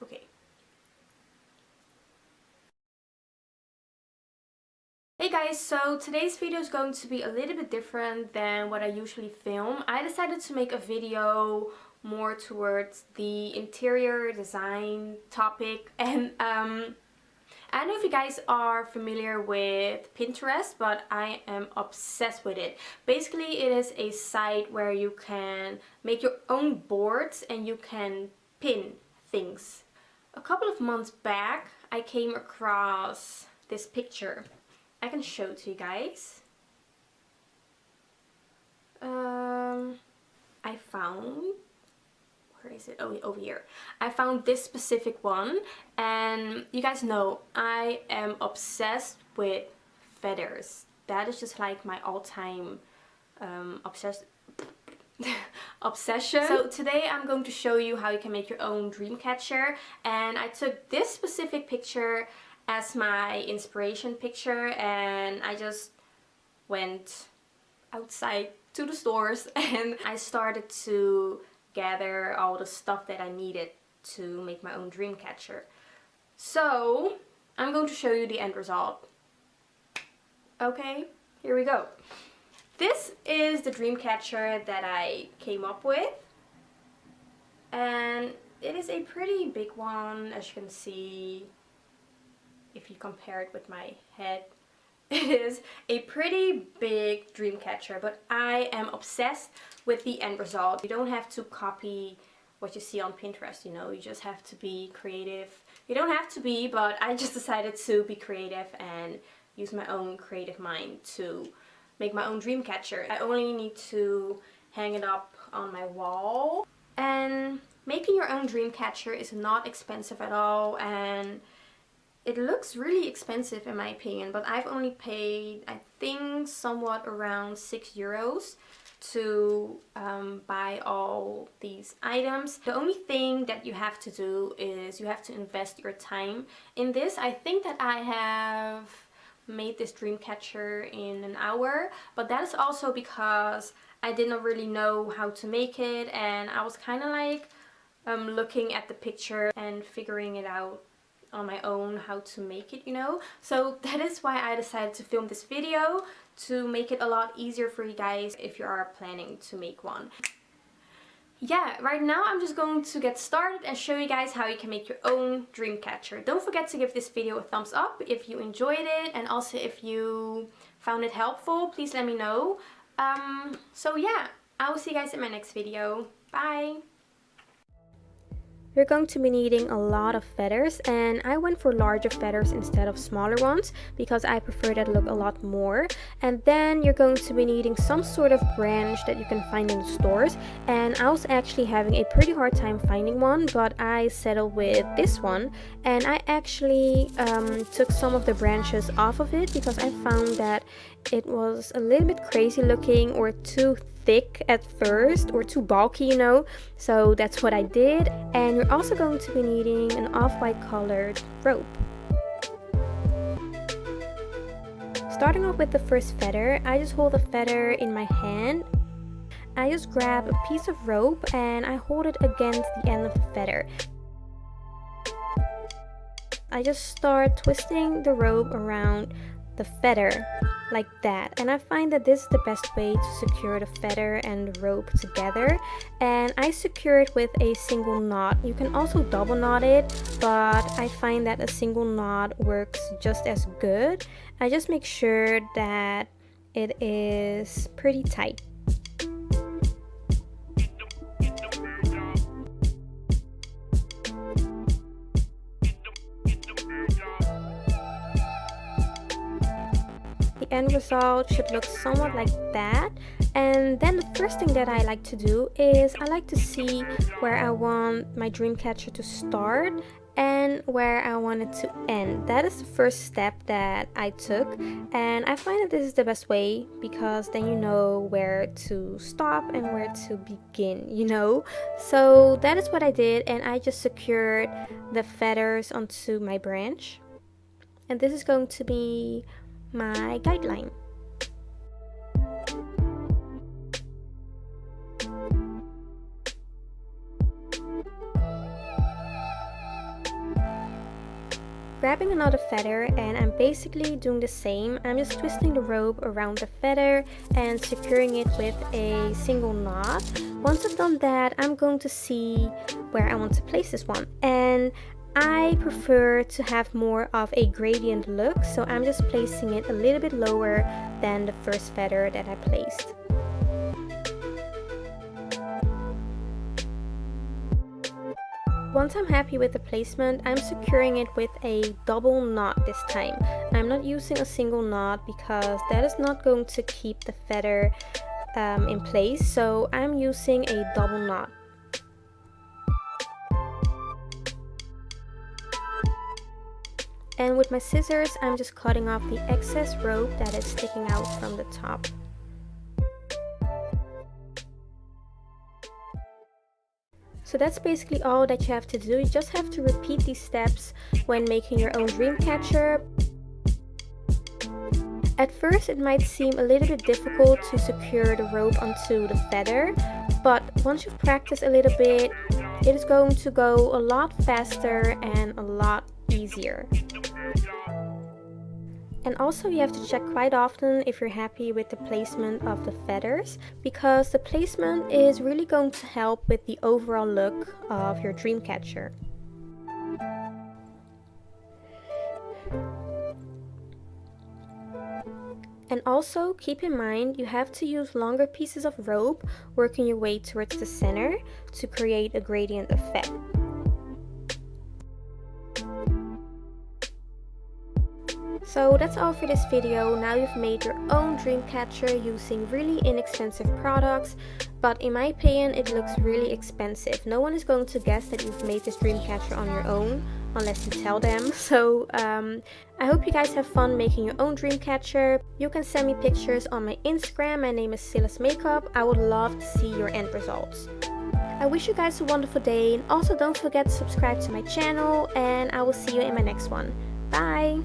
Okay. Hey guys, so today's video is going to be a little bit different than what I usually film. I decided to make a video more towards the interior design topic, and I don't know if you guys are familiar with Pinterest, but I am obsessed with it. Basically, it is a site where you can make your own boards and you can pin things. A couple of months back, I came across this picture. I can show it to you guys. I found, where is it? Oh, over here. I found this specific one, and you guys know I am obsessed with feathers. That is just like my all-time obsession. So today I'm going to show you how you can make your own dream catcher, and I took this specific picture as my inspiration picture, and I just went outside to the stores and I started to gather all the stuff that I needed to make my own dream catcher. So I'm going to show you the end result. Okay, here we go. This is the dream catcher that I came up with, and it is a pretty big one, as you can see. If you compare it with my head, it is a pretty big dream catcher, but I am obsessed with the end result. You don't have to copy what you see on Pinterest, you know, you just have to be creative. You don't have to be, but I just decided to be creative and use my own creative mind to make my own dream catcher. I only need to hang it up on my wall, and making your own dream catcher is not expensive at all, and it looks really expensive in my opinion, but I've only paid, I think, somewhat around €6 to buy all these items. The only thing that you have to do is you have to invest your time in this. I think that I have made this dream catcher in an hour, but that is also because I didn't really know how to make it, and I was kind of like looking at the picture and figuring it out on my own how to make it, you know. So that is why I decided to film this video, to make it a lot easier for you guys if you are planning to make one. Yeah, right now I'm just going to get started and show you guys how you can make your own dream catcher. Don't forget to give this video a thumbs up if you enjoyed it, and also if you found it helpful, please let me know. So yeah, I will see you guys in my next video. Bye! You're going to be needing a lot of feathers, and I went for larger feathers instead of smaller ones because I prefer that look a lot more. And then you're going to be needing some sort of branch that you can find in the stores, and I was actually having a pretty hard time finding one, but I settled with this one. And I actually took some of the branches off of it because I found that it was a little bit crazy looking or too thick at first, or too bulky, you know. So that's what I did. And you're also going to be needing an off-white colored rope. Starting off with the first feather, I just hold the feather in my hand. I just grab a piece of rope and I hold it against the end of the feather. I just start twisting the rope around the feather like that, and I find that this is the best way to secure the feather and the rope together, and I secure it with a single knot. You can also double knot it, but I find that a single knot works just as good. I just make sure that it is pretty tight. The end result should look somewhat like that. And then the first thing that I like to do is I like to see where I want my dream catcher to start and where I want it to end. That is the first step that I took, and I find that this is the best way because then you know where to stop and where to begin, you know. So that is what I did, and I just secured the feathers onto my branch, and this is going to be my guideline. grabbing another feather and I'm basically doing the same. I'm just twisting the rope around the feather and securing it with a single knot. Once I've done that, I'm going to see where I want to place this one. And I prefer to have more of a gradient look, so I'm just placing it a little bit lower than the first feather that I placed. Once I'm happy with the placement, I'm securing it with a double knot this time. I'm not using a single knot because that is not going to keep the feather in place, so I'm using a double knot. And with my scissors, I'm just cutting off the excess rope that is sticking out from the top. So that's basically all that you have to do. You just have to repeat these steps when making your own dream catcher. At first it might seem a little bit difficult to secure the rope onto the feather, but once you've practiced a little bit, it is going to go a lot faster and a lot easier. And also you have to check quite often if you're happy with the placement of the feathers, because the placement is really going to help with the overall look of your dream catcher. And also keep in mind you have to use longer pieces of rope working your way towards the center to create a gradient effect. So that's all for this video. Now you've made your own dream catcher using really inexpensive products, but in my opinion it looks really expensive. No one is going to guess that you've made this dream catcher on your own unless you tell them. So I hope you guys have fun making your own dream catcher. You can send me pictures on my Instagram. My name is Cilla's Makeup. I would love to see your end results. I wish you guys a wonderful day, and also don't forget to subscribe to my channel, and I will see you in my next one. Bye!